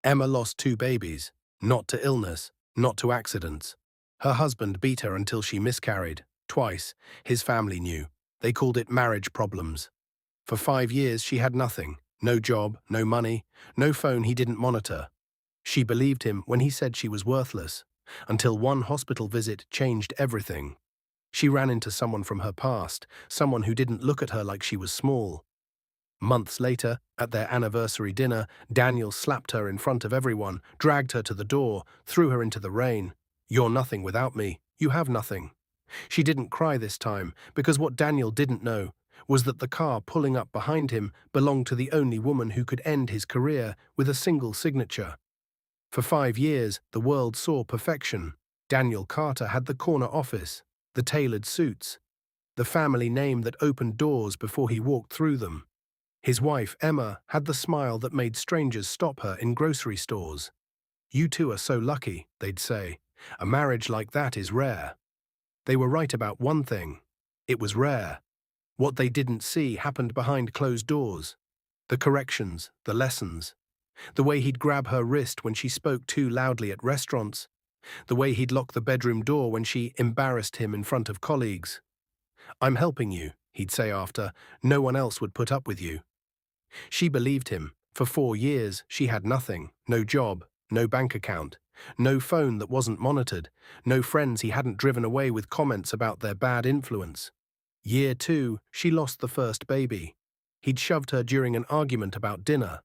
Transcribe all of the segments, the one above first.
Emma lost two babies, not to illness, not to accidents. Her husband beat her until she miscarried, twice. His family knew. They called it marriage problems. For 5 years she had nothing, no job, no money, no phone he didn't monitor. She believed him when he said she was worthless, until one hospital visit changed everything. She ran into someone from her past, someone who didn't look at her like she was small. Months later, at their anniversary dinner, Daniel slapped her in front of everyone, dragged her to the door, threw her into the rain. "You're nothing without me. You have nothing." She didn't cry this time, because what Daniel didn't know was that the car pulling up behind him belonged to the only woman who could end his career with a single signature. For 5 years, the world saw perfection. Daniel Carter had the corner office, the tailored suits, the family name that opened doors before he walked through them. His wife, Emma, had the smile that made strangers stop her in grocery stores. "You two are so lucky," they'd say. "A marriage like that is rare." They were right about one thing. It was rare. What they didn't see happened behind closed doors. The corrections, the lessons. The way he'd grab her wrist when she spoke too loudly at restaurants. The way he'd lock the bedroom door when she embarrassed him in front of colleagues. "I'm helping you," he'd say after. "No one else would put up with you." She believed him. For 4 years, she had nothing. No job, no bank account, no phone that wasn't monitored, no friends he hadn't driven away with comments about their bad influence. Year 2, she lost the first baby. He'd shoved her during an argument about dinner.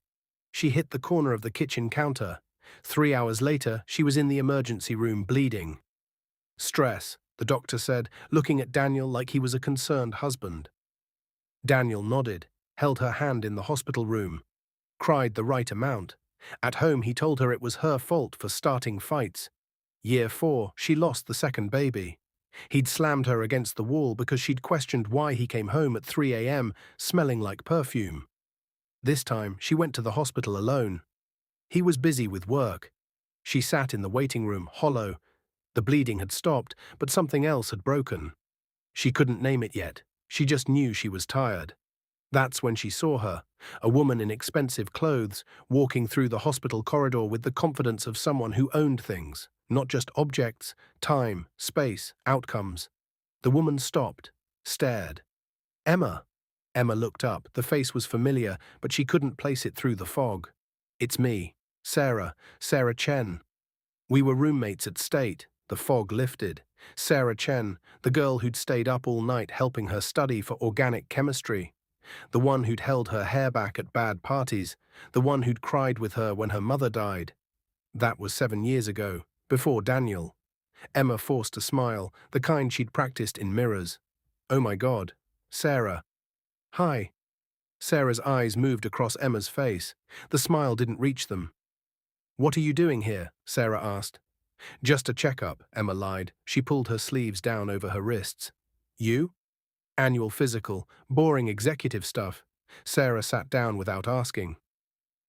She hit the corner of the kitchen counter. 3 hours later, she was in the emergency room bleeding. "Stress," the doctor said, looking at Daniel like he was a concerned husband. Daniel nodded, held her hand in the hospital room, cried the right amount. At home, he told her it was her fault for starting fights. Year 4, she lost the second baby. He'd slammed her against the wall because she'd questioned why he came home at 3 a.m. smelling like perfume. This time, she went to the hospital alone. He was busy with work. She sat in the waiting room, hollow. The bleeding had stopped, but something else had broken. She couldn't name it yet. She just knew she was tired. That's when she saw her, a woman in expensive clothes, walking through the hospital corridor with the confidence of someone who owned things, not just objects, time, space, outcomes. The woman stopped, stared. "Emma." Emma looked up. The face was familiar, but she couldn't place it through the fog. "It's me, Sarah Chen. We were roommates at State." The fog lifted. Sarah Chen, the girl who'd stayed up all night helping her study for organic chemistry. The one who'd held her hair back at bad parties, the one who'd cried with her when her mother died. That was 7 years ago, before Daniel. Emma forced a smile, the kind she'd practiced in mirrors. "Oh my God, Sarah." "Hi." Sarah's eyes moved across Emma's face. The smile didn't reach them. "What are you doing here?" Sarah asked. "Just a checkup," Emma lied. She pulled her sleeves down over her wrists. "You?" "Annual physical, boring executive stuff." Sarah sat down without asking.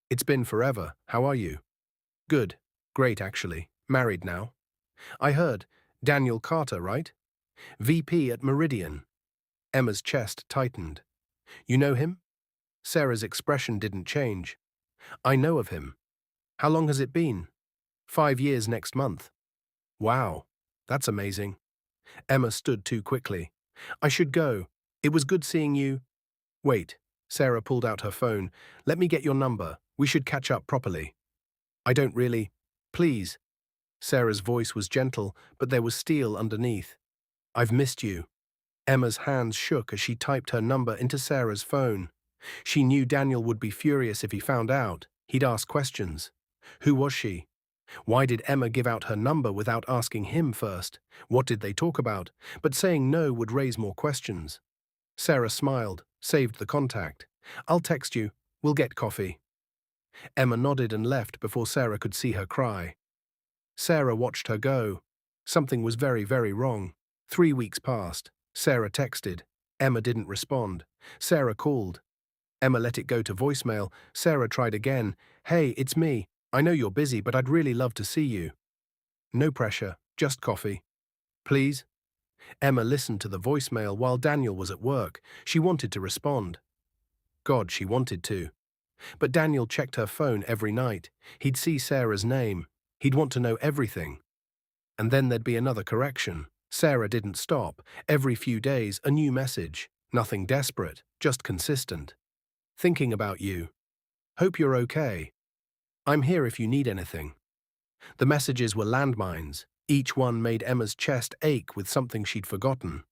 "It's been forever. How are you?" "Good. Great, actually. Married now." "I heard. Daniel Carter, right? VP at Meridian." Emma's chest tightened. "You know him?" Sarah's expression didn't change. "I know of him." "How long has it been?" 5 years next month." "Wow. That's amazing." Emma stood too quickly. "I should go. It was good seeing you." "Wait." Sarah pulled out her phone. "Let me get your number. We should catch up properly." "I don't really." "Please." Sarah's voice was gentle, but there was steel underneath. "I've missed you." Emma's hands shook as she typed her number into Sarah's phone. She knew Daniel would be furious if he found out. He'd ask questions. Who was she? Why did Emma give out her number without asking him first? What did they talk about? But saying no would raise more questions. Sarah smiled, saved the contact. "I'll text you. We'll get coffee." Emma nodded and left before Sarah could see her cry. Sarah watched her go. Something was very, very wrong. 3 weeks passed. Sarah texted. Emma didn't respond. Sarah called. Emma let it go to voicemail. Sarah tried again. "Hey, it's me. I know you're busy, but I'd really love to see you." "No pressure, just coffee." "Please?" Emma listened to the voicemail while Daniel was at work. She wanted to respond. God, she wanted to. But Daniel checked her phone every night. He'd see Sarah's name. He'd want to know everything. And then there'd be another correction. Sarah didn't stop. Every few days, a new message. Nothing desperate, just consistent. Thinking about you. Hope you're okay. I'm here if you need anything. The messages were landmines. Each one made Emma's chest ache with something she'd forgotten.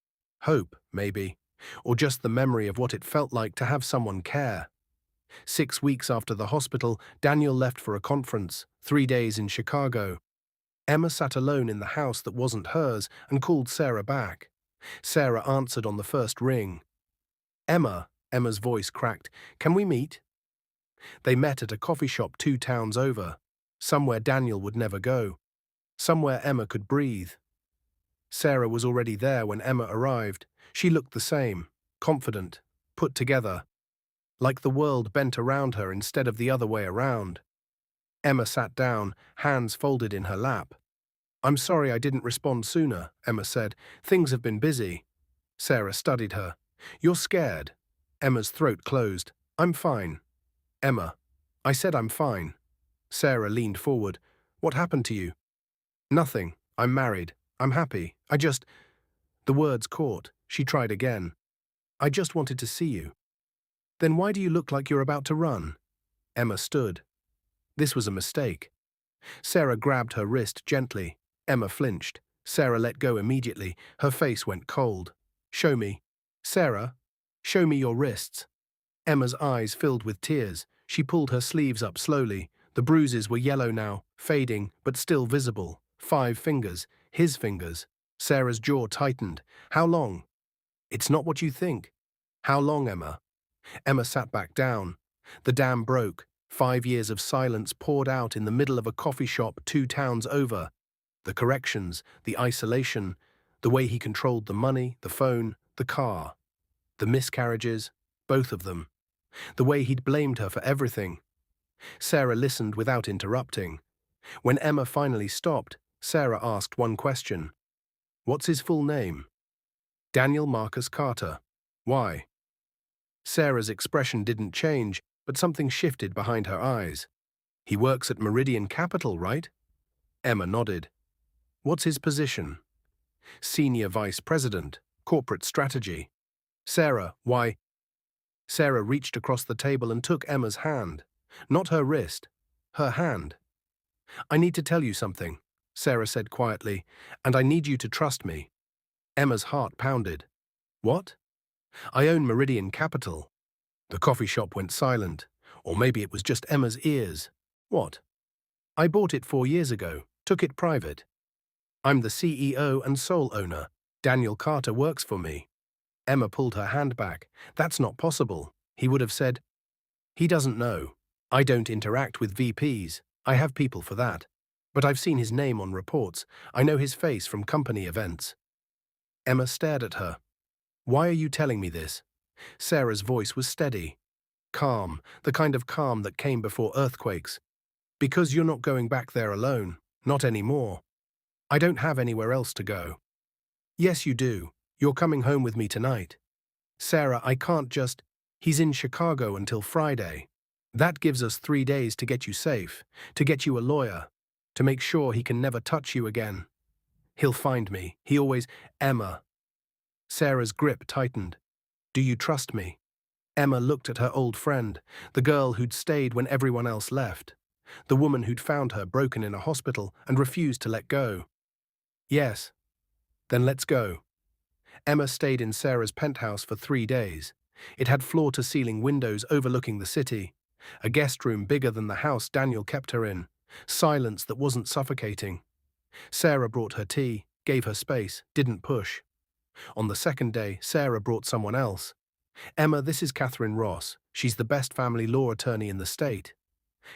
Hope, maybe. Or just the memory of what it felt like to have someone care. 6 weeks after the hospital, Daniel left for a conference, 3 days in Chicago. Emma sat alone in the house that wasn't hers and called Sarah back. Sarah answered on the first ring. Emma's voice cracked. Can we meet? They met at a coffee shop 2 towns over. Somewhere Daniel would never go. Somewhere Emma could breathe. Sarah was already there when Emma arrived. She looked the same, confident, put together, like the world bent around her instead of the other way around. Emma sat down, hands folded in her lap. I'm sorry I didn't respond sooner, Emma said. Things have been busy. Sarah studied her. You're scared. Emma's throat closed. I'm fine. Emma. I said I'm fine. Sarah leaned forward. What happened to you? Nothing. I'm married. I'm happy. The words caught. She tried again. I just wanted to see you. Then why do you look like you're about to run? Emma stood. This was a mistake. Sarah grabbed her wrist gently. Emma flinched. Sarah let go immediately. Her face went cold. Show me. Sarah, show me your wrists. Emma's eyes filled with tears. She pulled her sleeves up slowly. The bruises were yellow now, fading, but still visible. 5 fingers. His fingers. Sarah's jaw tightened. How long? It's not what you think. How long, Emma? Emma sat back down. The dam broke. 5 years of silence poured out in the middle of a coffee shop 2 towns over. The corrections, the isolation, the way he controlled the money, the phone, the car. The miscarriages, both of them. The way he'd blamed her for everything. Sarah listened without interrupting. When Emma finally stopped, Sarah asked one question. What's his full name? Daniel Marcus Carter. Why? Sarah's expression didn't change, but something shifted behind her eyes. He works at Meridian Capital, right? Emma nodded. What's his position? Senior Vice President, Corporate Strategy. Sarah, why? Sarah reached across the table and took Emma's hand. Not her wrist, her hand. I need to tell you something, Sarah said quietly, and I need you to trust me. Emma's heart pounded. What? I own Meridian Capital. The coffee shop went silent, or maybe it was just Emma's ears. What? I bought it 4 years ago, took it private. I'm the CEO and sole owner. Daniel Carter works for me. Emma pulled her hand back. That's not possible. He would have said, he doesn't know. I don't interact with VPs. I have people for that. But I've seen his name on reports. I know his face from company events. Emma stared at her. Why are you telling me this? Sarah's voice was steady. Calm, the kind of calm that came before earthquakes. Because you're not going back there alone. Not anymore. I don't have anywhere else to go. Yes, you do. You're coming home with me tonight. Sarah, I can't just... He's in Chicago until Friday. That gives us 3 days to get you safe, to get you a lawyer, to make sure he can never touch you again. He'll find me. He always... Emma. Sarah's grip tightened. Do you trust me? Emma looked at her old friend, the girl who'd stayed when everyone else left, the woman who'd found her broken in a hospital and refused to let go. Yes. Then let's go. Emma stayed in Sarah's penthouse for 3 days. It had floor-to-ceiling windows overlooking the city, a guest room bigger than the house Daniel kept her in, silence that wasn't suffocating. Sarah brought her tea, gave her space, didn't push. On the second day, Sarah brought someone else. Emma, this is Catherine Ross. She's the best family law attorney in the state.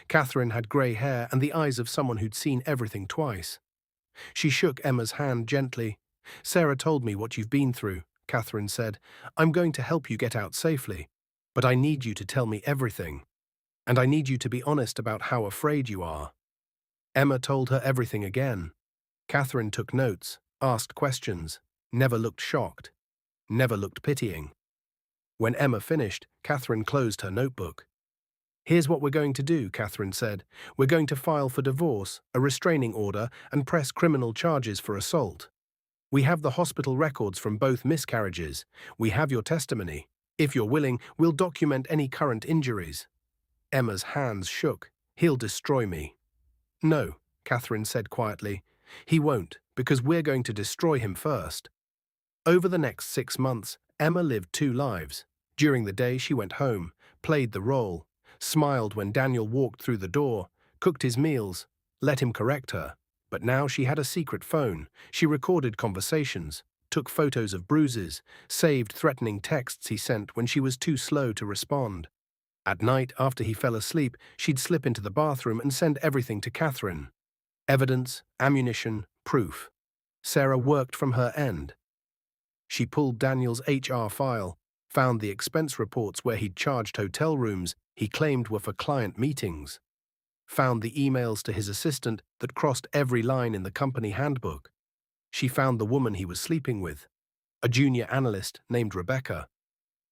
Catherine had grey hair and the eyes of someone who'd seen everything twice. She shook Emma's hand gently. Sarah told me what you've been through, Catherine said. I'm going to help you get out safely, but I need you to tell me everything. And I need you to be honest about how afraid you are. Emma told her everything again. Catherine took notes, asked questions, never looked shocked, never looked pitying. When Emma finished, Catherine closed her notebook. Here's what we're going to do, Catherine said. We're going to file for divorce, a restraining order, and press criminal charges for assault. We have the hospital records from both miscarriages. We have your testimony. If you're willing, we'll document any current injuries. Emma's hands shook. He'll destroy me. No, Catherine said quietly. He won't, because we're going to destroy him first. Over the next 6 months, Emma lived 2 lives. During the day, she went home, played the role, smiled when Daniel walked through the door, cooked his meals, let him correct her. But now she had a secret phone. She recorded conversations, took photos of bruises, saved threatening texts he sent when she was too slow to respond. At night, after he fell asleep, she'd slip into the bathroom and send everything to Catherine. Evidence, ammunition, proof. Sarah worked from her end. She pulled Daniel's HR file, found the expense reports where he'd charged hotel rooms he claimed were for client meetings, found the emails to his assistant that crossed every line in the company handbook. She found the woman he was sleeping with, a junior analyst named Rebecca,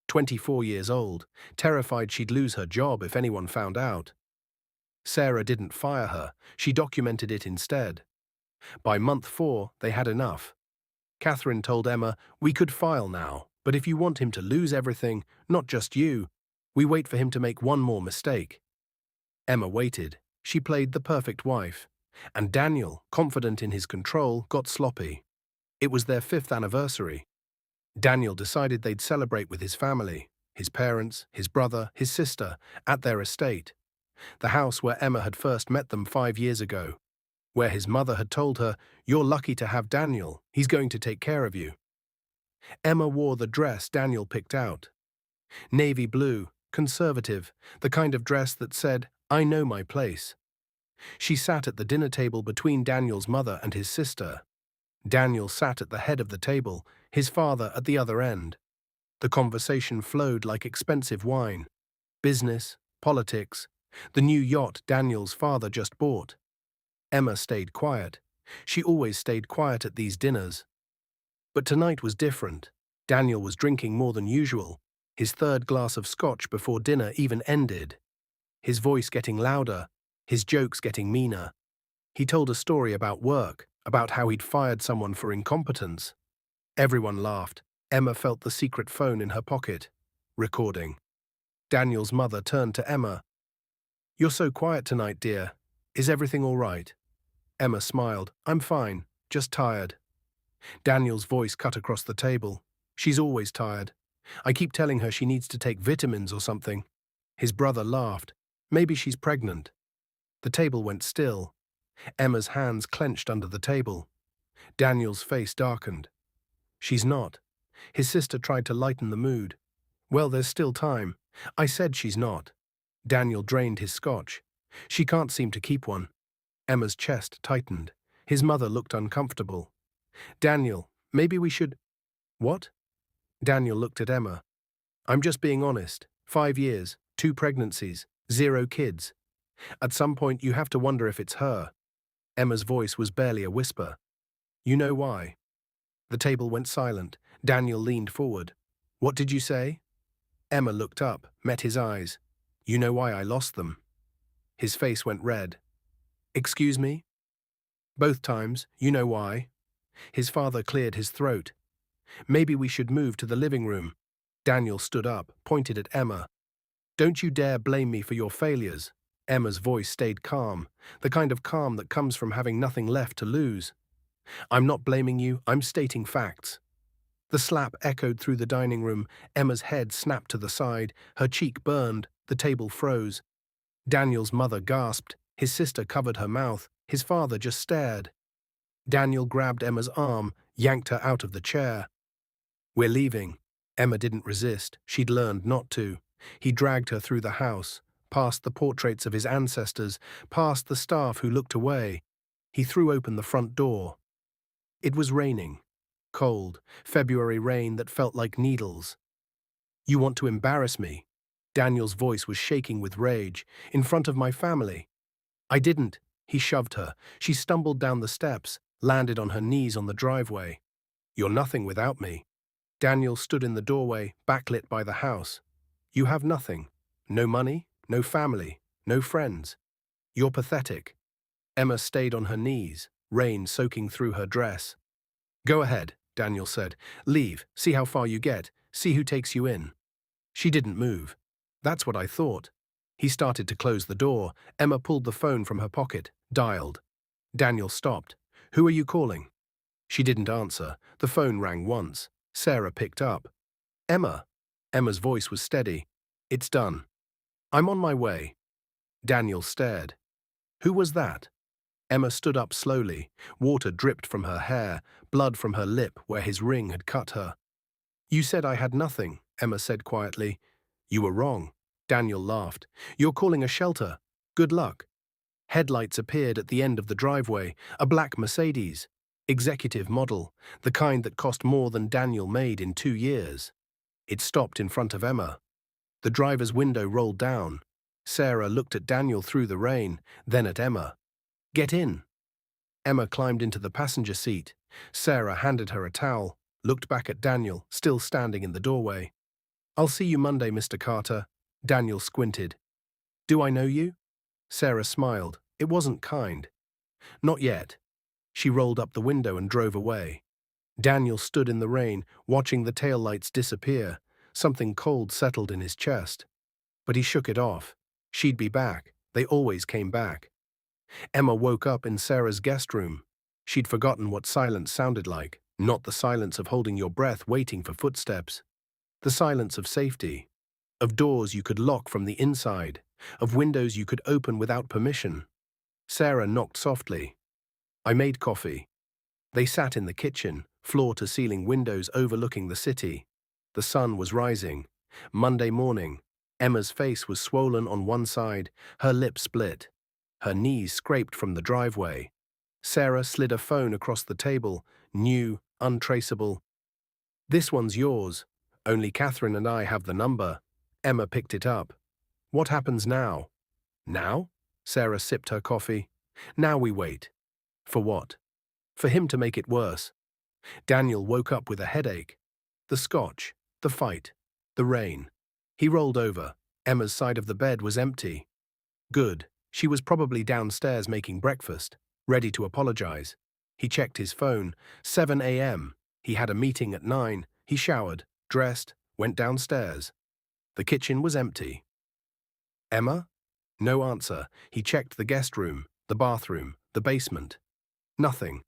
24 years old, terrified she'd lose her job if anyone found out. Sarah didn't fire her, she documented it instead. By month 4, they had enough. Catherine told Emma, "We could file now, but if you want him to lose everything, not just you, we wait for him to make one more mistake." Emma waited. She played the perfect wife. And Daniel, confident in his control, got sloppy. It was their 5th anniversary. Daniel decided they'd celebrate with his family, his parents, his brother, his sister, at their estate. The house where Emma had first met them 5 years ago, where his mother had told her, "You're lucky to have Daniel, he's going to take care of you." Emma wore the dress Daniel picked out. Navy blue, conservative, the kind of dress that said, "I know my place." She sat at the dinner table between Daniel's mother and his sister. Daniel sat at the head of the table, his father at the other end. The conversation flowed like expensive wine. Business, politics, the new yacht Daniel's father just bought. Emma stayed quiet. She always stayed quiet at these dinners. But tonight was different. Daniel was drinking more than usual, his 3rd glass of scotch before dinner even ended. His voice getting louder, his jokes getting meaner. He told a story about work, about how he'd fired someone for incompetence. Everyone laughed. Emma felt the secret phone in her pocket, recording. Daniel's mother turned to Emma. "You're so quiet tonight, dear. Is everything all right?" Emma smiled. "I'm fine, just tired." Daniel's voice cut across the table. "She's always tired. I keep telling her she needs to take vitamins or something." His brother laughed. "Maybe she's pregnant." The table went still. Emma's hands clenched under the table. Daniel's face darkened. "She's not." His sister tried to lighten the mood. "Well, there's still time. I said she's not." Daniel drained his scotch. "She can't seem to keep one." Emma's chest tightened. His mother looked uncomfortable. "Daniel, maybe we should—" "What?" Daniel looked at Emma. "I'm just being honest. 5 years, 2 pregnancies, 0 kids. At some point you have to wonder if it's her." Emma's voice was barely a whisper. "You know why?" The table went silent. Daniel leaned forward. "What did you say?" Emma looked up, met his eyes. "You know why I lost them." His face went red. "Excuse me?" "Both times. You know why?" His father cleared his throat. "Maybe we should move to the living room." Daniel stood up, pointed at Emma. "Don't you dare blame me for your failures." Emma's voice stayed calm, the kind of calm that comes from having nothing left to lose. "I'm not blaming you, I'm stating facts." The slap echoed through the dining room. Emma's head snapped to the side, her cheek burned, the table froze. Daniel's mother gasped, his sister covered her mouth, his father just stared. Daniel grabbed Emma's arm, yanked her out of the chair. "We're leaving." Emma didn't resist, she'd learned not to. He dragged her through the house, past the portraits of his ancestors, past the staff who looked away. He threw open the front door. It was raining. Cold, February rain that felt like needles. "You want to embarrass me?" Daniel's voice was shaking with rage. "In front of my family." "I didn't." He shoved her. She stumbled down the steps, landed on her knees on the driveway. "You're nothing without me." Daniel stood in the doorway, backlit by the house. "You have nothing. No money, no family, no friends. You're pathetic. Emma stayed on her knees, rain soaking through her dress. Go ahead, Daniel said. Leave, see how far you get, see who takes you in. She didn't move. That's what I thought. He started to close the door. Emma pulled the phone from her pocket, dialed. Daniel stopped. Who are you calling? She didn't answer. The phone rang once. Sarah picked up. Emma. Emma's voice was steady. It's done. I'm on my way. Daniel stared. Who was that? Emma stood up slowly. Water dripped from her hair, blood from her lip where his ring had cut her. You said I had nothing, Emma said quietly. You were wrong. Daniel laughed. You're calling a shelter. Good luck. Headlights appeared at the end of the driveway, a black Mercedes. Executive model, the kind that cost more than Daniel made in 2 years. It stopped in front of Emma. The driver's window rolled down. Sarah looked at Daniel through the rain, then at Emma. Get in. Emma climbed into the passenger seat. Sarah handed her a towel, looked back at Daniel, still standing in the doorway. I'll see you Monday, Mr. Carter. Daniel squinted. Do I know you? Sarah smiled. It wasn't kind. Not yet. She rolled up the window and drove away. Daniel stood in the rain, watching the taillights disappear. Something cold settled in his chest. But he shook it off. She'd be back. They always came back. Emma woke up in Sarah's guest room. She'd forgotten what silence sounded like, not the silence of holding your breath waiting for footsteps. The silence of safety, of doors you could lock from the inside, of windows you could open without permission. Sarah knocked softly. I made coffee. They sat in the kitchen, floor-to-ceiling windows overlooking the city. The sun was rising. Monday morning. Emma's face was swollen on one side, her lips split. Her knees scraped from the driveway. Sarah slid a phone across the table, new, untraceable. This one's yours. Only Catherine and I have the number. Emma picked it up. What happens now? Now? Sarah sipped her coffee. Now we wait. For what? For him to make it worse. Daniel woke up with a headache. The scotch, the fight, the rain. He rolled over. Emma's side of the bed was empty. Good. She was probably downstairs making breakfast, ready to apologize. He checked his phone. 7 a.m. He had a meeting at 9. He showered, dressed, went downstairs. The kitchen was empty. Emma? No answer. He checked the guest room, the bathroom, the basement. Nothing.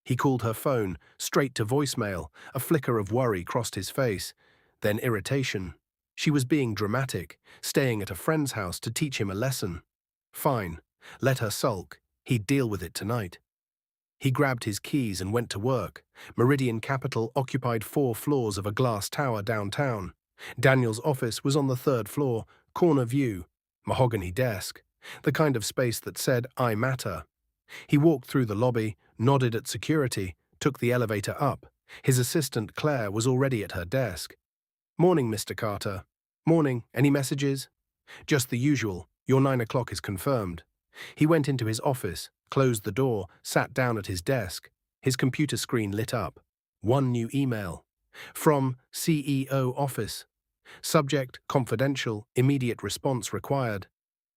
He called her phone, straight to voicemail. A flicker of worry crossed his face, then irritation. She was being dramatic, staying at a friend's house to teach him a lesson. Fine. Let her sulk. He'd deal with it tonight. He grabbed his keys and went to work. Meridian Capital occupied 4 floors of a glass tower downtown. Daniel's office was on the 3rd floor, corner view, mahogany desk, the kind of space that said, I matter. He walked through the lobby, nodded at security, took the elevator up. His assistant, Claire, was already at her desk. Morning, Mr. Carter. Morning. Any messages? Just the usual. Your 9 o'clock is confirmed. He went into his office, closed the door, sat down at his desk. His computer screen lit up. One new email. From CEO Office. Subject, confidential, immediate response required.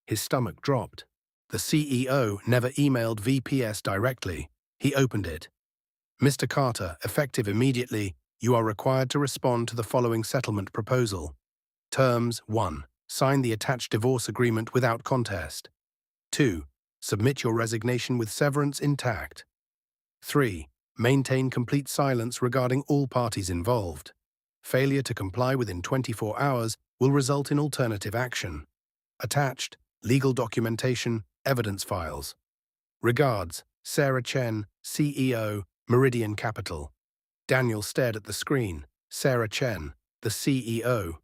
His stomach dropped. The CEO never emailed VPS directly. He opened it. Mr. Carter, effective immediately, you are required to respond to the following settlement proposal. Terms: 1. Sign the attached divorce agreement without contest. 2. Submit your resignation with severance intact. 3. Maintain complete silence regarding all parties involved. Failure to comply within 24 hours will result in alternative action. Attached: legal documentation, evidence files. Regards, Sarah Chen, CEO, Meridian Capital. Daniel stared at the screen. Sarah Chen, the CEO.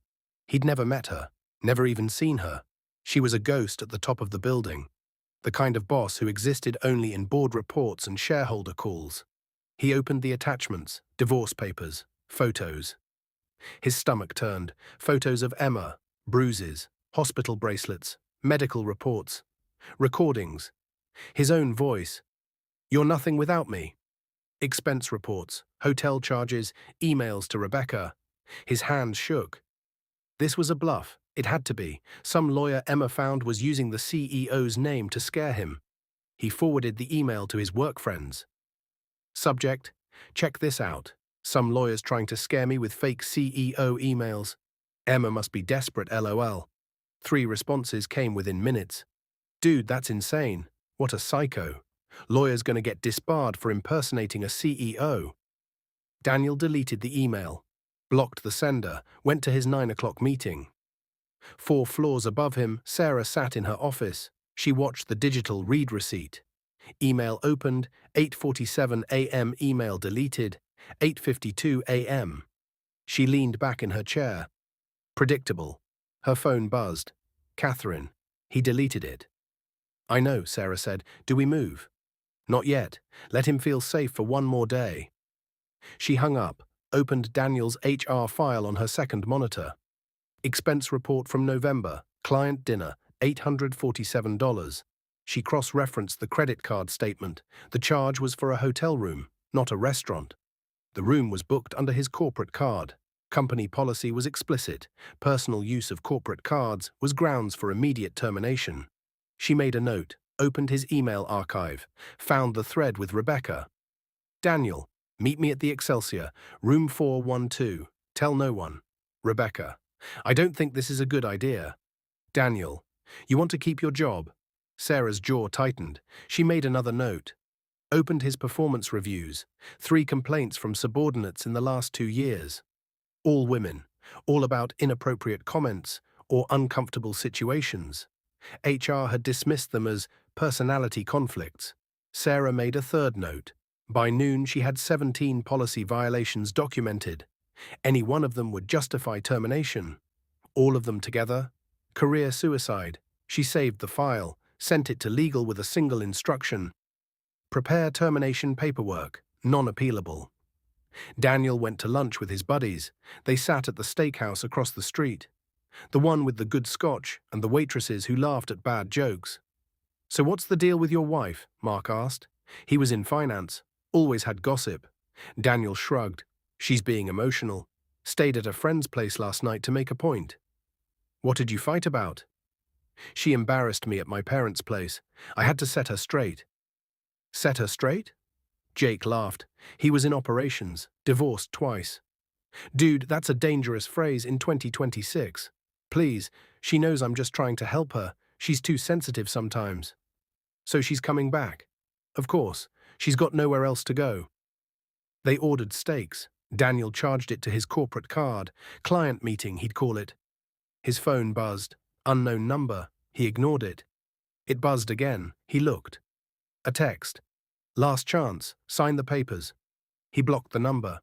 He'd never met her, never even seen her. She was a ghost at the top of the building, the kind of boss who existed only in board reports and shareholder calls. He opened the attachments, divorce papers, photos. His stomach turned. Photos of Emma, bruises, hospital bracelets, medical reports, recordings. His own voice. You're nothing without me. Expense reports, hotel charges, emails to Rebecca. His hands shook. This was a bluff, It had to be. Some lawyer Emma found was using the CEO's name to scare him. He forwarded the email to his work friends. Subject: check this out. Some lawyers trying to scare me with fake CEO emails. Emma must be desperate, lol. 3 responses came within minutes. Dude, that's insane. What a psycho. Lawyer's gonna get disbarred for impersonating a CEO. Daniel deleted the email, blocked the sender, went to his 9 o'clock meeting. 4 floors above him, Sarah sat in her office. She watched the digital read receipt. Email opened, 8:47 a.m. Email deleted, 8:52 a.m. She leaned back in her chair. Predictable. Her phone buzzed. Catherine. He deleted it. I know, Sarah said. Do we move? Not yet. Let him feel safe for one more day. She hung up, opened Daniel's HR file on her second monitor. Expense report from November. Client dinner, $847. She cross-referenced the credit card statement. The charge was for a hotel room, not a restaurant. The room was booked under his corporate card. Company policy was explicit. Personal use of corporate cards was grounds for immediate termination. She made a note, opened his email archive, found the thread with Rebecca. Daniel, meet me at the Excelsior, room 412. Tell no one. Rebecca, I don't think this is a good idea. Daniel, you want to keep your job? Sarah's jaw tightened. She made another note. Opened his performance reviews. 3 complaints from subordinates in the last 2 years. All women. All about inappropriate comments or uncomfortable situations. HR had dismissed them as personality conflicts. Sarah made a third note. By noon, she had 17 policy violations documented. Any one of them would justify termination. All of them together? Career suicide. She saved the file, sent it to legal with a single instruction. Prepare termination paperwork, non-appealable. Daniel went to lunch with his buddies. They sat at the steakhouse across the street. The one with the good scotch and the waitresses who laughed at bad jokes. So what's the deal with your wife? Mark asked. He was in finance, always had gossip. Daniel shrugged. She's being emotional. Stayed at a friend's place last night to make a point. What did you fight about? She embarrassed me at my parents' place. I had to set her straight. Set her straight? Jake laughed. He was in operations, divorced twice. Dude, that's a dangerous phrase in 2026. Please, she knows I'm just trying to help her. She's too sensitive sometimes. So she's coming back. Of course, she's got nowhere else to go. They ordered steaks. Daniel charged it to his corporate card. Client meeting, he'd call it. His phone buzzed. Unknown number. He ignored it. It buzzed again. He looked. A text. Last chance. Sign the papers. He blocked the number.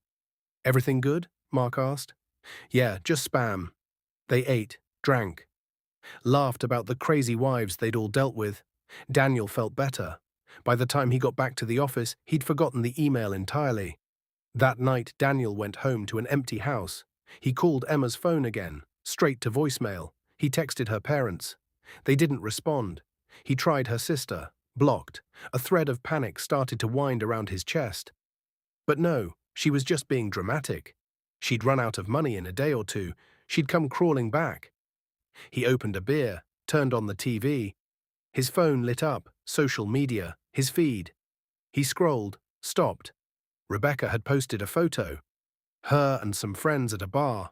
Everything good? Mark asked. Yeah, just spam. They ate, drank, laughed about the crazy wives they'd all dealt with. Daniel felt better. By the time he got back to the office, he'd forgotten the email entirely. That night, Daniel went home to an empty house. He called Emma's phone again, straight to voicemail. He texted her parents. They didn't respond. He tried her sister, blocked. A thread of panic started to wind around his chest. But no, she was just being dramatic. She'd run out of money in a day or 2. She'd come crawling back. He opened a beer, turned on the TV. His phone lit up, social media, his feed. He scrolled, stopped. Rebecca had posted a photo. Her and some friends at a bar.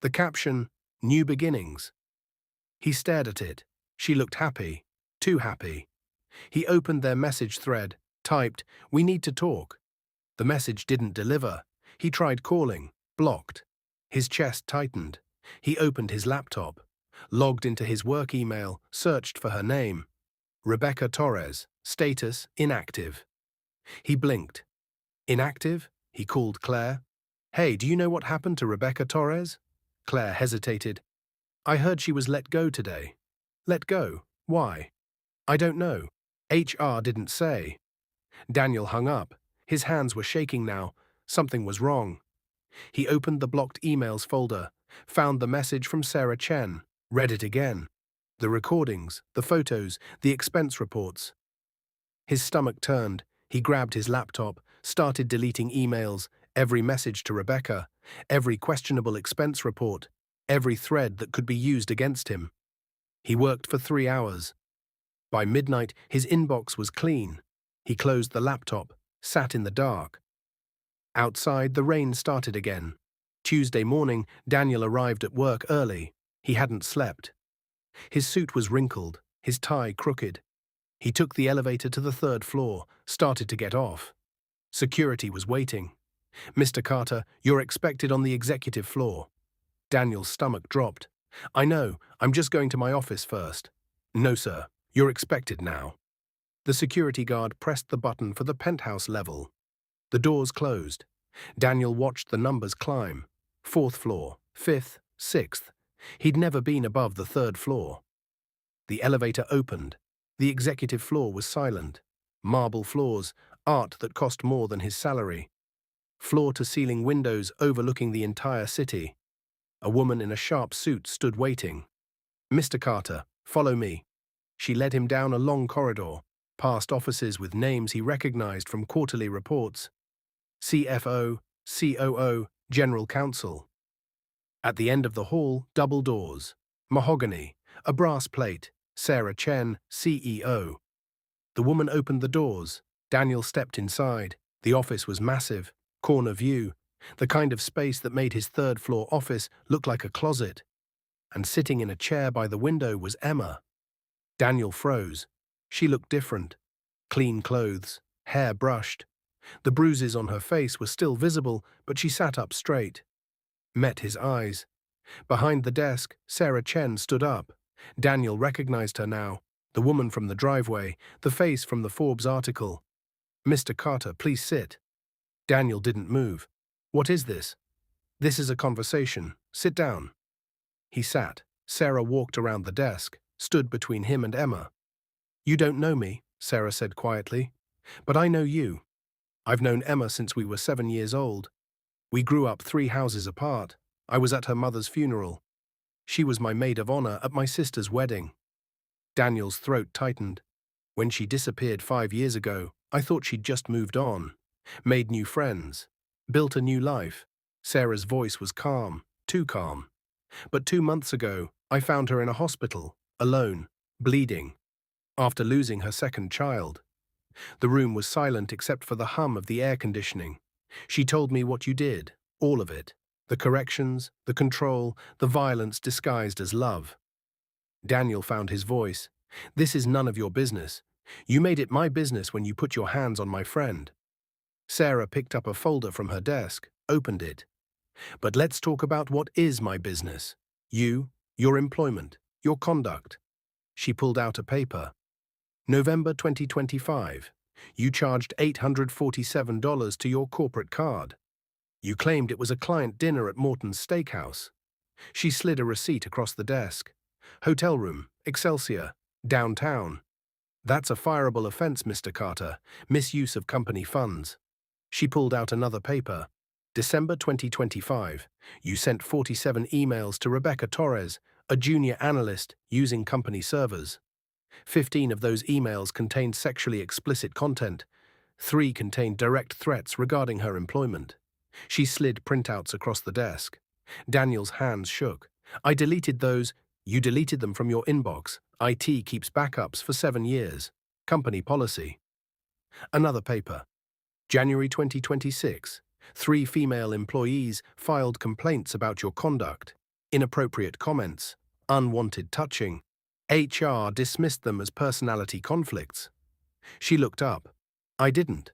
The caption, New Beginnings. He stared at it. She looked happy, too happy. He opened their message thread, typed, "We need to talk." The message didn't deliver. He tried calling, blocked. His chest tightened. He opened his laptop, logged into his work email, searched for her name. Rebecca Torres, status inactive. He blinked. Inactive? He called Claire. Hey, do you know what happened to Rebecca Torres? Claire hesitated. I heard she was let go today. Let go? Why? I don't know. HR didn't say. Daniel hung up. His hands were shaking now. Something was wrong. He opened the blocked emails folder, found the message from Sarah Chen, read it again. The recordings, the photos, the expense reports. His stomach turned. He grabbed his laptop, started deleting emails, every message to Rebecca, every questionable expense report. every thread that could be used against him. He worked for 3 hours. By midnight, his inbox was clean. He closed the laptop, sat in the dark. Outside, the rain started again. Tuesday morning, Daniel arrived at work early. He hadn't slept. His suit was wrinkled, his tie crooked. He took the elevator to the 3rd floor, started to get off. Security was waiting. "Mr. Carter, you're expected on the executive floor." Daniel's stomach dropped. "I know, I'm just going to my office first." "No, sir, you're expected now." The security guard pressed the button for the penthouse level. The doors closed. Daniel watched the numbers climb. 4th floor, 5th, 6th. He'd never been above the 3rd floor. The elevator opened. The executive floor was silent. Marble floors, art that cost more than his salary. Floor-to-ceiling windows overlooking the entire city. A woman in a sharp suit stood waiting. "Mr. Carter, follow me." She led him down a long corridor, past offices with names he recognized from quarterly reports. CFO, COO, General Counsel. At the end of the hall, double doors. Mahogany, a brass plate. Sarah Chen, CEO. The woman opened the doors. Daniel stepped inside. The office was massive, corner view, the kind of space that made his 3rd floor office look like a closet. And sitting in a chair by the window was Emma. Daniel froze. She looked different. Clean clothes, hair brushed. The bruises on her face were still visible, but she sat up straight. Met his eyes. Behind the desk, Sarah Chen stood up. Daniel recognized her now, the woman from the driveway, the face from the Forbes article. "Mr. Carter, please sit." Daniel didn't move. "What is this?" "This is a conversation. Sit down." He sat. Sarah walked around the desk, stood between him and Emma. "You don't know me," Sarah said quietly, "but I know you. I've known Emma since we were 7 years old. We grew up 3 houses apart. I was at her mother's funeral. She was my maid of honor at my sister's wedding." Daniel's throat tightened. "When she disappeared 5 years ago, I thought she'd just moved on, made new friends, built a new life." Sarah's voice was calm, too calm. "But 2 months ago, I found her in a hospital, alone, bleeding, after losing her 2nd child. The room was silent except for the hum of the air conditioning. She told me what you did, all of it. The corrections, the control, the violence disguised as love." Daniel found his voice. "This is none of your business. You made it my business when you put your hands on my friend." Sarah picked up a folder from her desk, opened it. "But let's talk about what is my business. You, your employment, your conduct." She pulled out a paper. "November 2025. You charged $847 to your corporate card. You claimed it was a client dinner at Morton's Steakhouse." She slid a receipt across the desk. "Hotel room, Excelsior, downtown." "That's a fireable offense, Mr. Carter, misuse of company funds." She pulled out another paper. "December 2025. You sent 47 emails to Rebecca Torres, a junior analyst, using company servers. 15 of those emails contained sexually explicit content. 3 contained direct threats regarding her employment." She slid printouts across the desk. Daniel's hands shook. "I deleted those." "You deleted them from your inbox. IT keeps backups for 7 years. Company policy." Another paper. January 2026. 3 female employees filed complaints about your conduct. Inappropriate comments. Unwanted touching. HR dismissed them as personality conflicts. She looked up. "I didn't."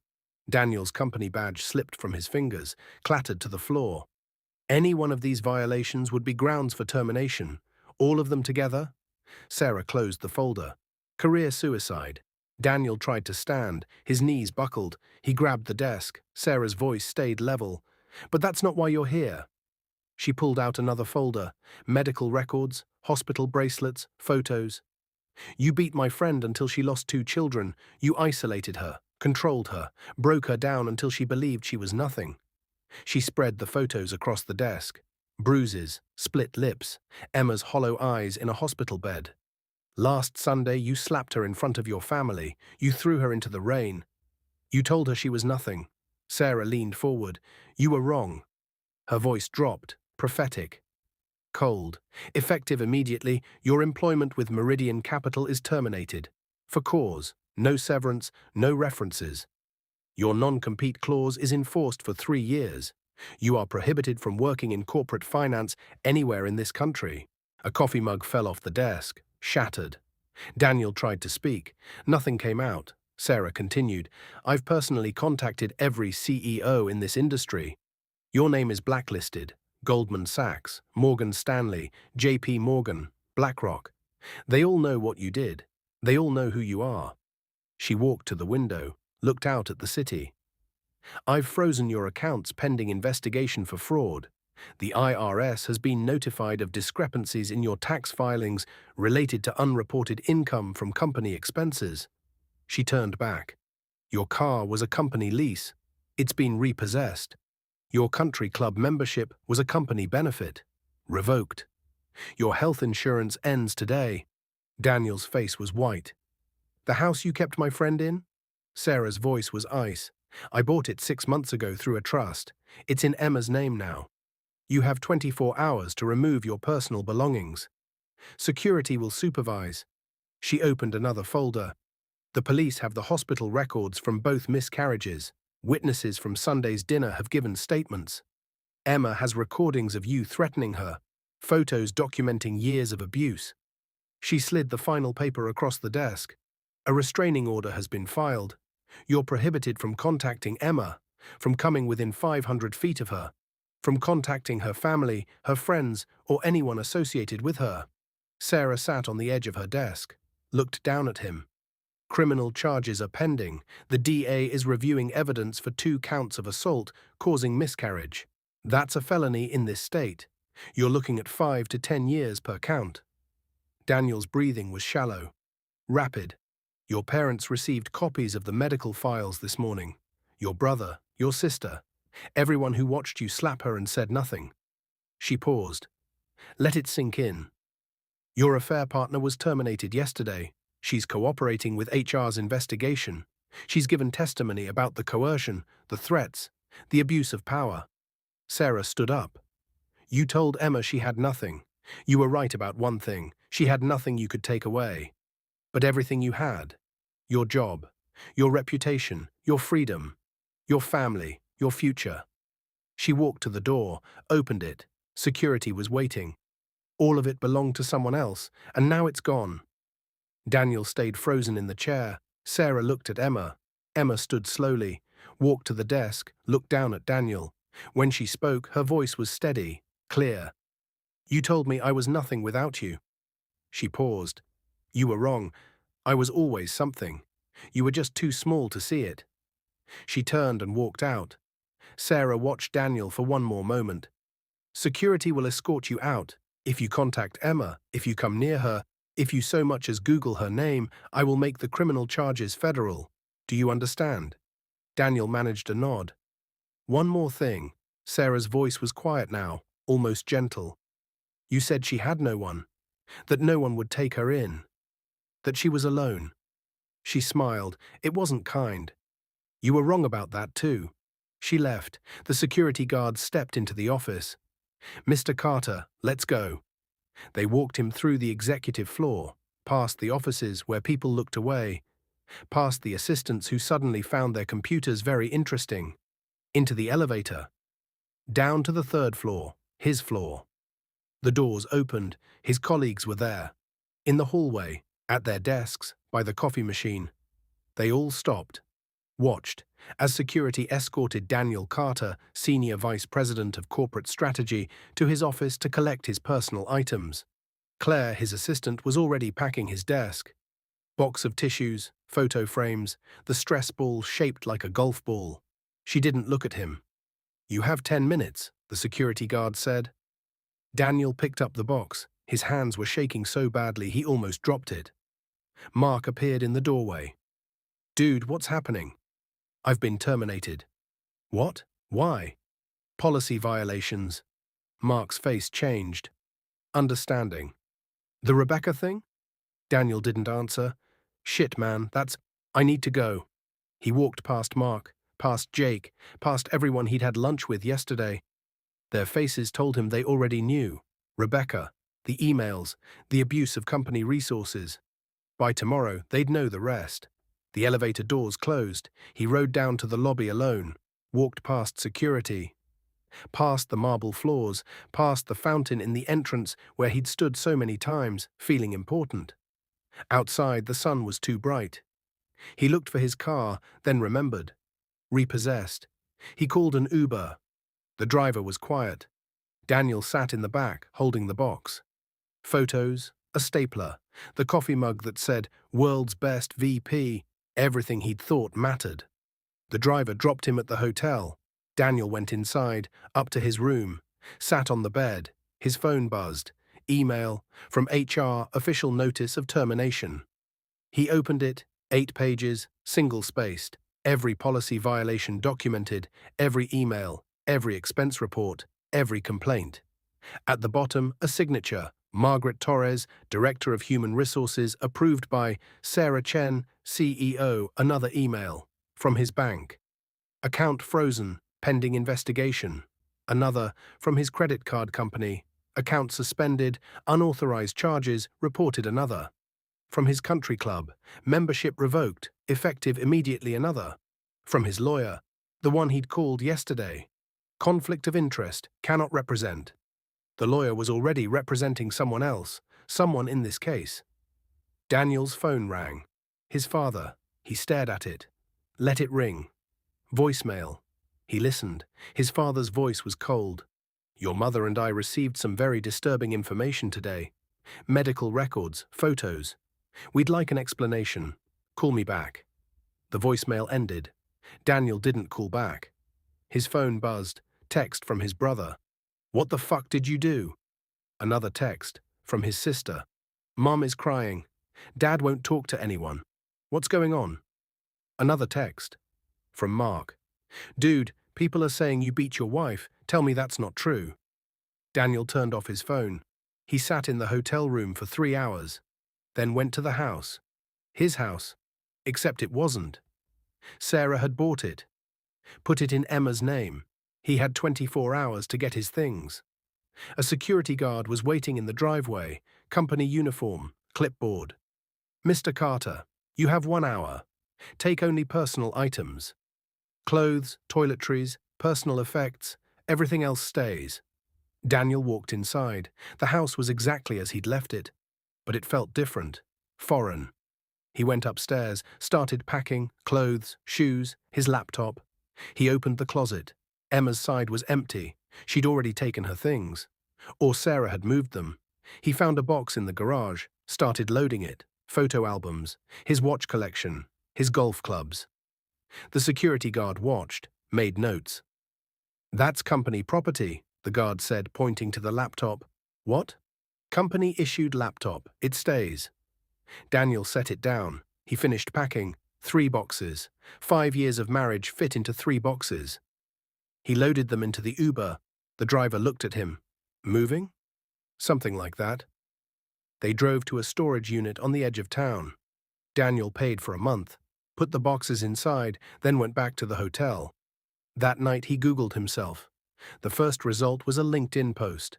Daniel's company badge slipped from his fingers, clattered to the floor. "Any one of these violations would be grounds for termination. All of them together?" Sarah closed the folder. "Career suicide." Daniel tried to stand. His knees buckled. He grabbed the desk. Sarah's voice stayed level. "But that's not why you're here." She pulled out another folder. Medical records, hospital bracelets, photos. "You beat my friend until she lost 2 children. You isolated her, controlled her, broke her down until she believed she was nothing." She spread the photos across the desk. Bruises, split lips, Emma's hollow eyes in a hospital bed. "Last Sunday, you slapped her in front of your family. You threw her into the rain. You told her she was nothing." Sarah leaned forward. "You were wrong." Her voice dropped, prophetic. Cold. Effective immediately, your employment with Meridian Capital is terminated. For cause, no severance, no references. Your non-compete clause is enforced for 3 years. You are prohibited from working in corporate finance anywhere in this country. A coffee mug fell off the desk, shattered. Daniel tried to speak. Nothing came out. Sarah continued, I've personally contacted every CEO in this industry. Your name is blacklisted. Goldman Sachs, Morgan Stanley, JP Morgan, BlackRock. They all know what you did. They all know who you are. She walked to the window, looked out at the city. I've frozen your accounts pending investigation for fraud. The IRS has been notified of discrepancies in your tax filings related to unreported income from company expenses. She turned back. Your car was a company lease. It's been repossessed. Your country club membership was a company benefit. Revoked. Your health insurance ends today. Daniel's face was white. The house you kept my friend in? Sarah's voice was ice. I bought it 6 months ago through a trust. It's in Emma's name now. You have 24 hours to remove your personal belongings. Security will supervise. She opened another folder. The police have the hospital records from both miscarriages. Witnesses from Sunday's dinner have given statements. Emma has recordings of you threatening her, photos documenting years of abuse. She slid the final paper across the desk. A restraining order has been filed. You're prohibited from contacting Emma, from coming within 500 feet of her, from contacting her family, her friends, or anyone associated with her. Sarah sat on the edge of her desk, looked down at him. Criminal charges are pending. The DA is reviewing evidence for 2 counts of assault causing miscarriage. That's a felony in this state. You're looking at 5 to 10 years per count. Daniel's breathing was shallow, rapid. Your parents received copies of the medical files this morning. Your brother, your sister, everyone who watched you slap her and said nothing. She paused. Let it sink in. Your affair partner was terminated yesterday. She's cooperating with HR's investigation. She's given testimony about the coercion, the threats, the abuse of power. Sarah stood up. You told Emma she had nothing. You were right about one thing. She had nothing you could take away. But everything you had, your job, your reputation, your freedom, your family, your future. She walked to the door, opened it. Security was waiting. All of it belonged to someone else, and now it's gone. Daniel stayed frozen in the chair. Sarah looked at Emma. Emma stood slowly, walked to the desk, looked down at Daniel. When she spoke, her voice was steady, clear. You told me I was nothing without you. She paused. You were wrong. I was always something. You were just too small to see it. She turned and walked out. Sarah watched Daniel for one more moment. Security will escort you out. If you contact Emma, if you come near her, if you so much as Google her name, I will make the criminal charges federal. Do you understand? Daniel managed a nod. One more thing. Sarah's voice was quiet now, almost gentle. You said she had no one, that no one would take her in, that she was alone. She smiled. It wasn't kind. You were wrong about that too. She left. The security guard stepped into the office. Mr. Carter, let's go. They walked him through the executive floor, past the offices where people looked away, past the assistants who suddenly found their computers very interesting, into the elevator, down to the 3rd floor, his floor. The doors opened, his colleagues were there. In the hallway, at their desks, by the coffee machine. They all stopped, watched, as security escorted Daniel Carter, Senior Vice President of Corporate Strategy, to his office to collect his personal items. Claire, his assistant, was already packing his desk. Box of tissues, photo frames, the stress ball shaped like a golf ball. She didn't look at him. You have 10 minutes, the security guard said. Daniel picked up the box. His hands were shaking so badly he almost dropped it. Mark appeared in the doorway. Dude, what's happening? I've been terminated. What? Why? Policy violations. Mark's face changed. Understanding. The Rebecca thing? Daniel didn't answer. Shit, man, I need to go. He walked past Mark, past Jake, past everyone he'd had lunch with yesterday. Their faces told him they already knew. Rebecca, the emails, the abuse of company resources. By tomorrow, they'd know the rest. The elevator doors closed. He rode down to the lobby alone, walked past security, past the marble floors, past the fountain in the entrance where he'd stood so many times, feeling important. Outside, the sun was too bright. He looked for his car, then remembered. Repossessed. He called an Uber. The driver was quiet. Daniel sat in the back, holding the box. Photos, a stapler, the coffee mug that said, "World's Best VP," everything he'd thought mattered. The driver dropped him at the hotel. Daniel went inside, up to his room, sat on the bed. His phone buzzed. Email, from HR, official notice of termination. He opened it, 8 pages, single-spaced, every policy violation documented, every email, every expense report, every complaint. At the bottom, a signature, Margaret Torres, Director of Human Resources, approved by Sarah Chen, CEO, another email. From his bank. Account frozen, pending investigation. Another, from his credit card company. Account suspended, unauthorized charges, reported another. From his country club, membership revoked, effective immediately another. From his lawyer, the one he'd called yesterday. Conflict of interest, cannot represent. The lawyer was already representing someone else, someone in this case. Daniel's phone rang. His father. He stared at it. Let it ring. Voicemail. He listened. His father's voice was cold. "Your mother and I received some very disturbing information today. Medical records, photos. We'd like an explanation. Call me back." The voicemail ended. Daniel didn't call back. His phone buzzed. Text from his brother. "What the fuck did you do?" Another text, from his sister. "Mom is crying. Dad won't talk to anyone. What's going on?" Another text, from Mark. "Dude, people are saying you beat your wife. Tell me that's not true." Daniel turned off his phone. He sat in the hotel room for 3 hours, then went to the house. His house. Except it wasn't. Sarah had bought it. Put it in Emma's name. He had 24 hours to get his things. A security guard was waiting in the driveway, company uniform, clipboard. "Mr. Carter, you have 1 hour. Take only personal items. Clothes, toiletries, personal effects, everything else stays." Daniel walked inside. The house was exactly as he'd left it, but it felt different, foreign. He went upstairs, started packing, clothes, shoes, his laptop. He opened the closet. Emma's side was empty. She'd already taken her things. Or Sarah had moved them. He found a box in the garage, started loading it. Photo albums, his watch collection, his golf clubs. The security guard watched, made notes. "That's company property," the guard said, pointing to the laptop. "What?" "Company-issued laptop. It stays." Daniel set it down. He finished packing. 3 boxes. 5 years of marriage fit into 3 boxes. He loaded them into the Uber. The driver looked at him. "Moving?" "Something like that." They drove to a storage unit on the edge of town. Daniel paid for a month, put the boxes inside, then went back to the hotel. That night he Googled himself. The first result was a LinkedIn post.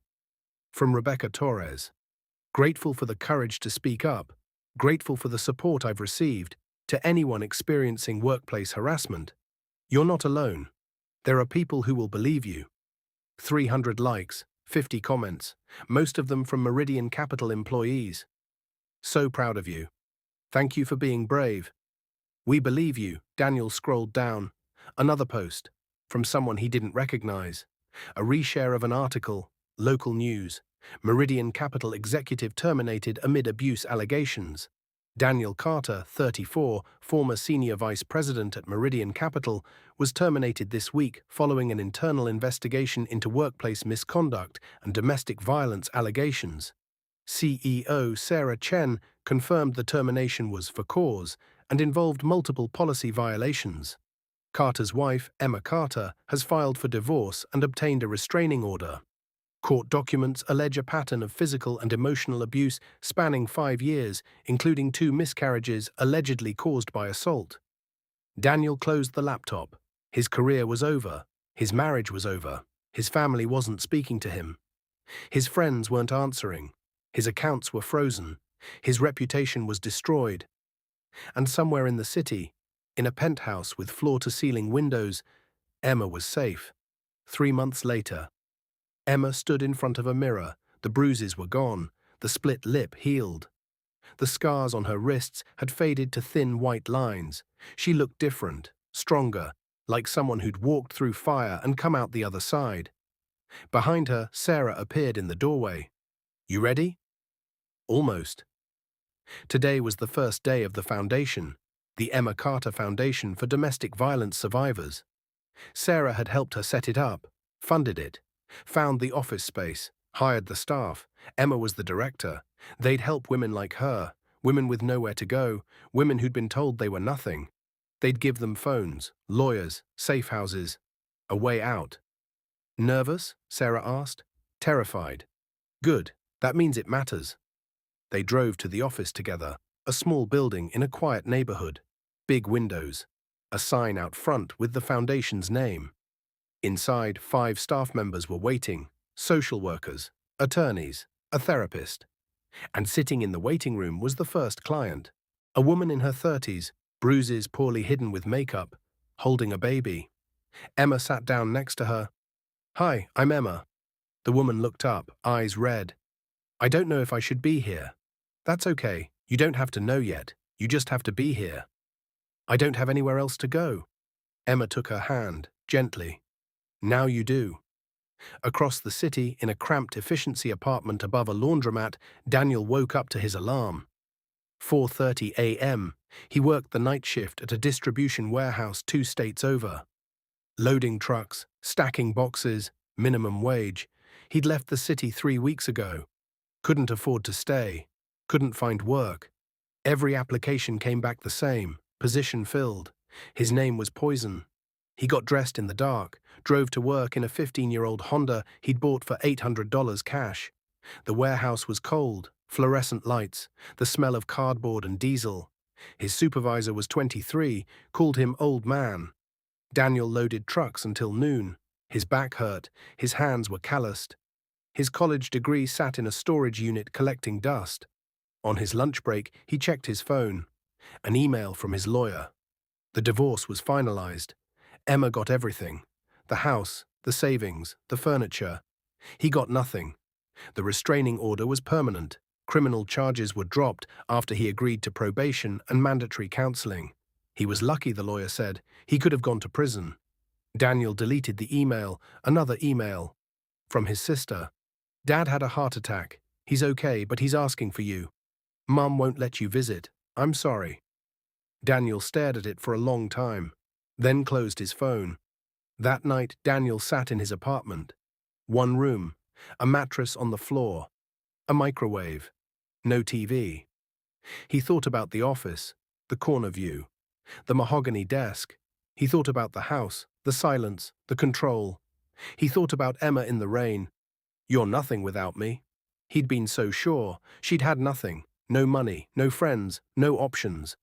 From Rebecca Torres. "Grateful for the courage to speak up. Grateful for the support I've received. To anyone experiencing workplace harassment. You're not alone. There are people who will believe you." 300 likes, 50 comments, most of them from Meridian Capital employees. "So proud of you. Thank you for being brave. We believe you." Daniel scrolled down. Another post, from someone he didn't recognize. A reshare of an article, local news. Meridian Capital executive terminated amid abuse allegations. Daniel Carter, 34, former senior vice president at Meridian Capital, was terminated this week following an internal investigation into workplace misconduct and domestic violence allegations. CEO Sarah Chen confirmed the termination was for cause and involved multiple policy violations. Carter's wife, Emma Carter, has filed for divorce and obtained a restraining order. Court documents allege a pattern of physical and emotional abuse spanning 5 years, including 2 miscarriages allegedly caused by assault. Daniel closed the laptop. His career was over. His marriage was over. His family wasn't speaking to him. His friends weren't answering. His accounts were frozen. His reputation was destroyed. And somewhere in the city, in a penthouse with floor-to-ceiling windows, Emma was safe. 3 months later, Emma stood in front of a mirror. The bruises were gone. The split lip healed. The scars on her wrists had faded to thin white lines. She looked different, stronger, like someone who'd walked through fire and come out the other side. Behind her, Sarah appeared in the doorway. "You ready?" "Almost." Today was the first day of the foundation, the Emma Carter Foundation for Domestic Violence Survivors. Sarah had helped her set it up, funded it, found the office space, hired the staff. Emma was the director. They'd help women like her, women with nowhere to go, women who'd been told they were nothing. They'd give them phones, lawyers, safe houses, a way out. "Nervous?" Sarah asked. "Terrified." "Good, that means it matters." They drove to the office together, a small building in a quiet neighborhood. Big windows, a sign out front with the foundation's name. Inside, 5 staff members were waiting, social workers, attorneys, a therapist. And sitting in the waiting room was the first client, a woman in her 30s, bruises poorly hidden with makeup, holding a baby. Emma sat down next to her. "Hi, I'm Emma." The woman looked up, eyes red. "I don't know if I should be here." "That's okay. You don't have to know yet. You just have to be here." "I don't have anywhere else to go." Emma took her hand, gently. "Now you do." Across the city, in a cramped efficiency apartment above a laundromat, Daniel woke up to his alarm. 4:30 a.m. He worked the night shift at a distribution warehouse 2 states over. Loading trucks, stacking boxes, minimum wage. He'd left the city 3 weeks ago. Couldn't afford to stay. Couldn't find work. Every application came back the same, position filled. His name was poison. He got dressed in the dark, drove to work in a 15-year-old Honda he'd bought for $800 cash. The warehouse was cold, fluorescent lights, the smell of cardboard and diesel. His supervisor was 23, called him old man. Daniel loaded trucks until noon. His back hurt, his hands were calloused. His college degree sat in a storage unit collecting dust. On his lunch break, he checked his phone. An email from his lawyer. The divorce was finalized. Emma got everything. The house, the savings, the furniture. He got nothing. The restraining order was permanent. Criminal charges were dropped after he agreed to probation and mandatory counseling. He was lucky, the lawyer said. He could have gone to prison. Daniel deleted the email, another email. From his sister. "Dad had a heart attack. He's okay, but he's asking for you. Mum won't let you visit. I'm sorry." Daniel stared at it for a long time, then closed his phone. That night, Daniel sat in his apartment. 1 room, a mattress on the floor, a microwave, no TV. He thought about the office, the corner view, the mahogany desk. He thought about the house, the silence, the control. He thought about Emma in the rain. "You're nothing without me." He'd been so sure. She'd had nothing. No money, no friends, no options.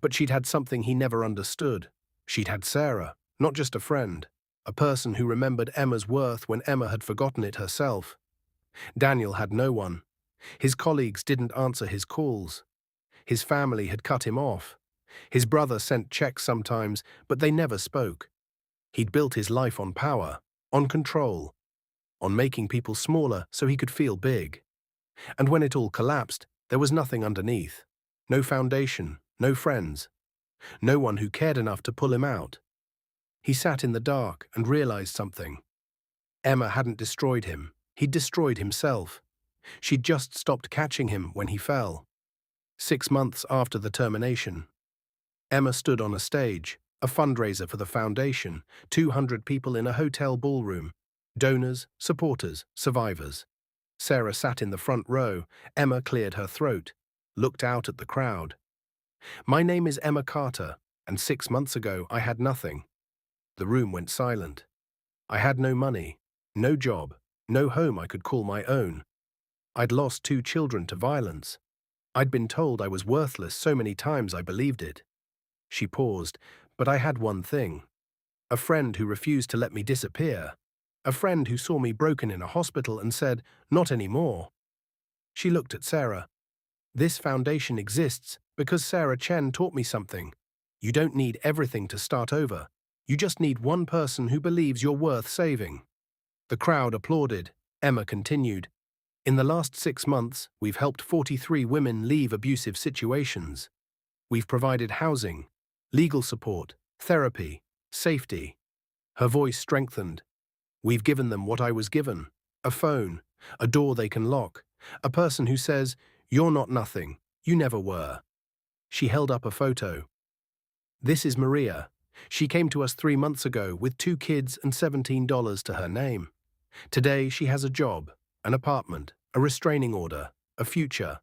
But she'd had something he never understood. She'd had Sarah, not just a friend, a person who remembered Emma's worth when Emma had forgotten it herself. Daniel had no one. His colleagues didn't answer his calls. His family had cut him off. His brother sent checks sometimes, but they never spoke. He'd built his life on power, on control, on making people smaller so he could feel big. And when it all collapsed, there was nothing underneath. No foundation, no friends. No one who cared enough to pull him out. He sat in the dark and realized something. Emma hadn't destroyed him. He'd destroyed himself. She'd just stopped catching him when he fell. 6 months after the termination, Emma stood on a stage, a fundraiser for the foundation, 200 people in a hotel ballroom, donors, supporters, survivors. Sarah sat in the front row. Emma cleared her throat, looked out at the crowd. "My name is Emma Carter, and 6 months ago I had nothing." The room went silent. "I had no money, no job, no home I could call my own. I'd lost 2 children to violence. I'd been told I was worthless so many times I believed it." She paused, "But I had one thing. A friend who refused to let me disappear. A friend who saw me broken in a hospital and said, "Not anymore." She looked at Sarah. This foundation exists because Sarah Chen taught me something. You don't need everything to start over. You just need one person who believes you're worth saving. The crowd applauded. Emma continued. In the last 6 months, we've helped 43 women leave abusive situations. We've provided housing, legal support, therapy, safety. Her voice strengthened. We've given them what I was given: a phone, a door they can lock, a person who says, "You're not nothing, you never were." She held up a photo. This is Maria. She came to us 3 months ago with 2 kids and $17 to her name. Today she has a job, an apartment, a restraining order, a future.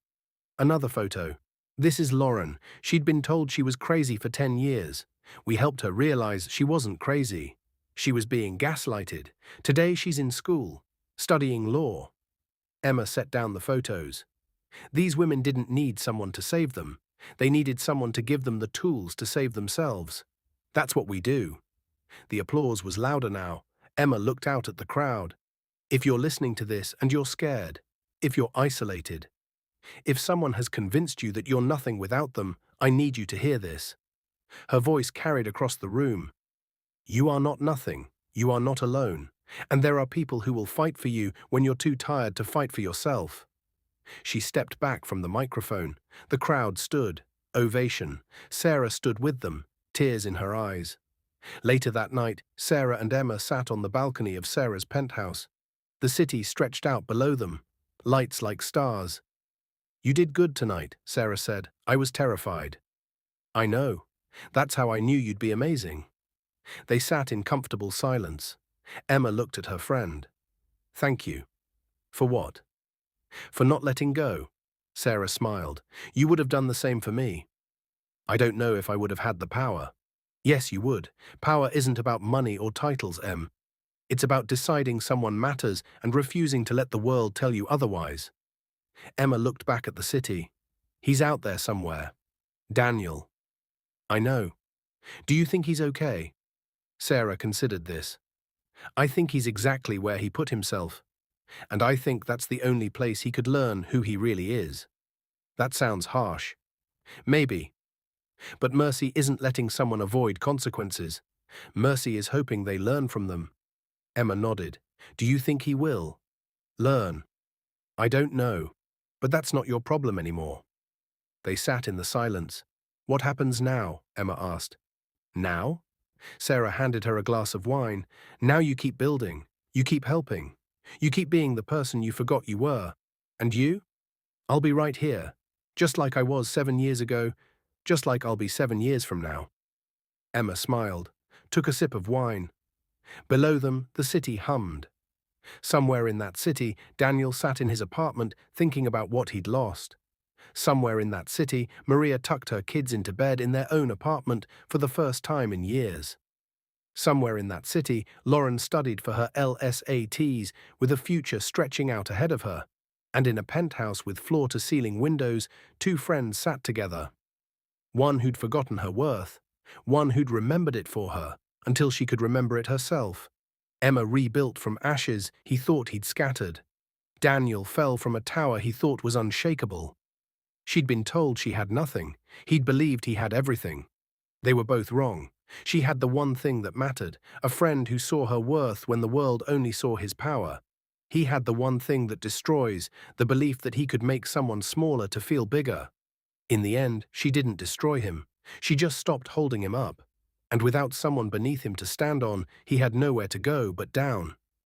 Another photo. This is Lauren. She'd been told she was crazy for 10 years. We helped her realize she wasn't crazy. She was being gaslighted. Today she's in school, studying law. Emma set down the photos. These women didn't need someone to save them. They needed someone to give them the tools to save themselves. That's what we do. The applause was louder now. Emma looked out at the crowd. If you're listening to this and you're scared, if you're isolated, if someone has convinced you that you're nothing without them, I need you to hear this. Her voice carried across the room. You are not nothing. You are not alone. And there are people who will fight for you when you're too tired to fight for yourself. She stepped back from the microphone. The crowd stood. Ovation. Sarah stood with them, tears in her eyes. Later that night, Sarah and Emma sat on the balcony of Sarah's penthouse. The city stretched out below them, lights like stars. You did good tonight, Sarah said. I was terrified. I know. That's how I knew you'd be amazing. They sat in comfortable silence. Emma looked at her friend. Thank you. For what? For not letting go. Sarah smiled. You would have done the same for me. I don't know if I would have had the power. Yes, you would. Power isn't about money or titles, Em. It's about deciding someone matters and refusing to let the world tell you otherwise. Emma looked back at the city. He's out there somewhere. Daniel. I know. Do you think he's okay? Sarah considered this. I think he's exactly where he put himself. And I think that's the only place he could learn who he really is. That sounds harsh. Maybe. But mercy isn't letting someone avoid consequences. Mercy is hoping they learn from them. Emma nodded. Do you think he will? Learn. I don't know. But that's not your problem anymore. They sat in the silence. What happens now? Emma asked. Now? Sarah handed her a glass of wine. Now you keep building. You keep helping. You keep being the person you forgot you were. And you? I'll be right here. Just like I was 7 years ago. Just like I'll be 7 years from now. Emma smiled, took a sip of wine. Below them, the city hummed. Somewhere in that city, Daniel sat in his apartment thinking about what he'd lost. Somewhere in that city, Maria tucked her kids into bed in their own apartment for the first time in years. Somewhere in that city, Lauren studied for her LSATs with a future stretching out ahead of her. And in a penthouse with floor-to-ceiling windows, 2 friends sat together. One who'd forgotten her worth, one who'd remembered it for her, until she could remember it herself. Emma rebuilt from ashes he thought he'd scattered. Daniel fell from a tower he thought was unshakable. She'd been told she had nothing. He'd believed he had everything. They were both wrong. She had the one thing that mattered, a friend who saw her worth when the world only saw his power. He had the one thing that destroys, the belief that he could make someone smaller to feel bigger. In the end, she didn't destroy him. She just stopped holding him up. And without someone beneath him to stand on, he had nowhere to go but down.